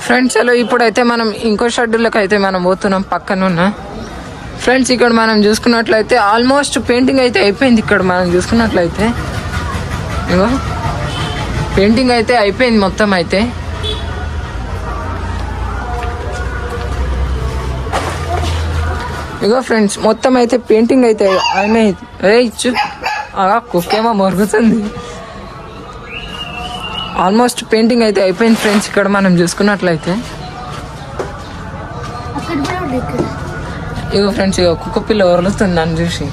Friends hello ఇప్పుడైతే మనం ఇంకో షెడ్యూల్కి అయితే మనం పోతున్నాం పక్కనున్న ఫ్రెండ్స్. ఇక్కడ మనం చూసుకున్నట్లయితే ఆల్మోస్ట్ పెయింటింగ్ అయితే అయిపోయింది. ఇక్కడ మనం చూసుకున్నట్లయితే ఇగో పెయింటింగ్ అయితే అయిపోయింది మొత్తం అయితే. ఇగో ఫ్రెండ్స్ మొత్తం అయితే పెయింటింగ్ అయితే అయినాయి. ఇచ్చు కుక్కేమో మొరుగుతుంది. ఆల్మోస్ట్ పెయింటింగ్ అయితే అయిపోయింది ఫ్రెండ్స్. ఇక్కడ మనం చూసుకున్నట్లయితే ఇగో ఫ్రెండ్స్ ఇగో కుక్క పిల్ల ఒరులుతుంది నన్ను చూసి.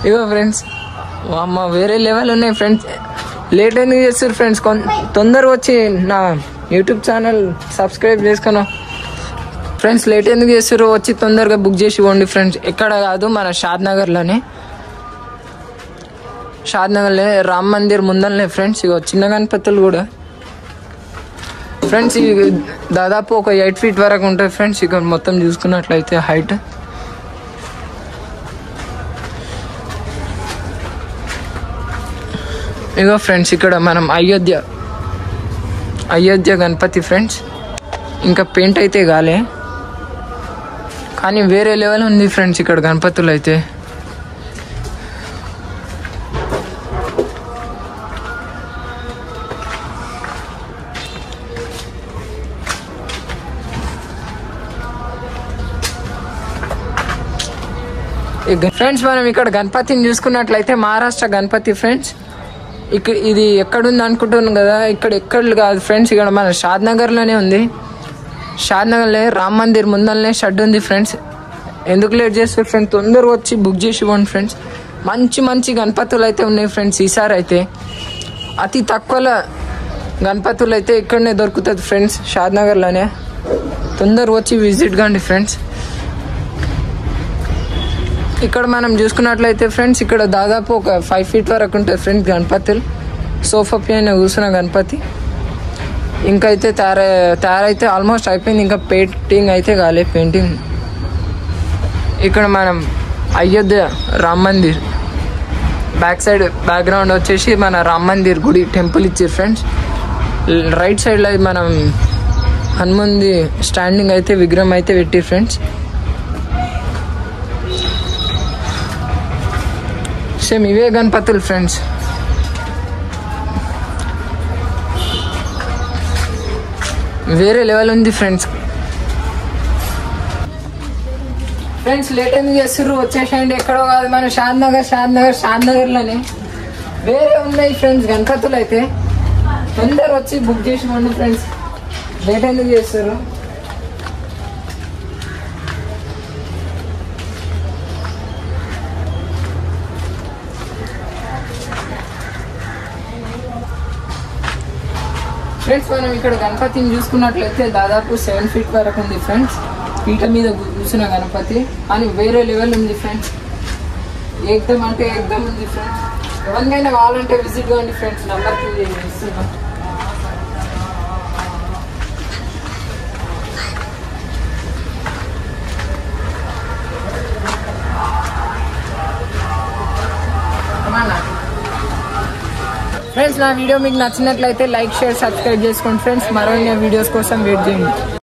ఇగో ఫ్రెండ్స్ అమ్మ వేరే లెవెల్ ఉన్నాయి ఫ్రెండ్స్. లేట్ ఎందుకు చేస్తారు ఫ్రెండ్స్? తొందరగా వచ్చి నా యూట్యూబ్ ఛానల్ సబ్స్క్రైబ్ చేసుకున్నాం ఫ్రెండ్స్. లేట్ ఎందుకు చేస్తారు? వచ్చి తొందరగా బుక్ చేసి ఇవ్వండి ఫ్రెండ్స్. ఎక్కడ కాదు మన షాద్నగర్లోనే, షాద్నగర్లో రామ్ మందిర్ ముందరనే ఫ్రెండ్స్. ఇక చిన్న గణపతులు కూడా ఫ్రెండ్స్ ఇవి దాదాపు ఒక 8 feet వరకు ఉంటాయి ఫ్రెండ్స్. ఇక మొత్తం చూసుకున్నట్లయితే హైట్. ఇగో ఫ్రెండ్స్ ఇక్కడ మనం అయోధ్య గణపతి ఫ్రెండ్స్. ఇంకా పెయింట్ అయితే కాలే కానీ వేరే లెవెల్ ఉంది ఫ్రెండ్స్ ఇక్కడ గణపతులు అయితే. ఫ్రెండ్స్ మనం ఇక్కడ గణపతిని చూసుకున్నట్లయితే మహారాష్ట్ర గణపతి ఫ్రెండ్స్. ఇక్కడ ఇది ఎక్కడుంది అనుకుంటున్నాం కదా, ఎక్కడ కాదు ఫ్రెండ్స్. ఇక్కడ మన షాద్నగర్లోనే ఉంది. షాద్నగర్లో రామ్ మందిర్ ముందరనే షెడ్ ఉంది ఫ్రెండ్స్. ఎందుకు లేట్ చేస్తారు ఫ్రెండ్స్? తొందరగా వచ్చి బుక్ చేసి ఇవ్వండి ఫ్రెండ్స్. మంచి గణపతులు అయితే ఉన్నాయి ఫ్రెండ్స్. ఈసారి అయితే అతి తక్కువలో గణపతులు అయితే ఇక్కడనే దొరుకుతుంది ఫ్రెండ్స్, షాద్నగర్లోనే. తొందరగా వచ్చి విజిట్ కండి ఫ్రెండ్స్. ఇక్కడ మనం చూసుకున్నట్లయితే ఫ్రెండ్స్ ఇక్కడ దాదాపు ఒక 5 feet వరకు ఉంటుంది ఫ్రెండ్స్ గణపతులు. సోఫా పైన కూర్చున్న గణపతి. ఇంకా అయితే తయారైతే ఆల్మోస్ట్ అయిపోయింది. ఇంకా పెయింటింగ్ అయితే కాలే. పెయింటింగ్ ఇక్కడ మనం అయోధ్య రామ్ మందిర్ బ్యాక్గ్రౌండ్ వచ్చేసి మన రామ్ మందిర్ గుడి టెంపుల్ ఇచ్చారు ఫ్రెండ్స్. రైట్ సైడ్లో మనం హనుమంది స్టాండింగ్ అయితే విగ్రహం అయితే పెట్టి ఫ్రెండ్స్. సేమ్ ఇవే గణపతులు ఫ్రెండ్స్. వేరే లెవెల్ ఉంది ఫ్రెండ్స్. ఫ్రెండ్స్ లేట్ ఎందుకు చేస్తుర్రు? వచ్చేసేయండి. ఎక్కడో కాదు మన షాద్నగర్లోనే వేరే ఉన్నాయి ఫ్రెండ్స్ గణపతులు అయితే. తొందర వచ్చి బుక్ చేసుకోండి ఫ్రెండ్స్. లేట్ ఎందుకు చేస్తారు? ఫ్రెండ్స్ మనం ఇక్కడ గణపతిని చూసుకున్నట్లయితే దాదాపు 7 feet వరకు ఉంది ఫ్రెండ్స్. పీట మీద కూర్చున్న గణపతి కానీ వేరే లెవెల్ ఉంది ఫ్రెండ్స్. ఏకదం అంటే ఏకదం ఉంది ఫ్రెండ్స్. ఎవరికైనా కావాలంటే విజిట్ కావండి ఫ్రెండ్స్. నెంబర్కి ఇస్తున్నాం. ఫ్రెండ్స్ నా వీడియో మీకు నచ్చినట్లయితే లైక్ షేర్ సబ్స్క్రైబ్ చేసుకోండి ఫ్రెండ్స్. మరిన్ని వీడియోస్ కోసం వెయిట్ చేయండి.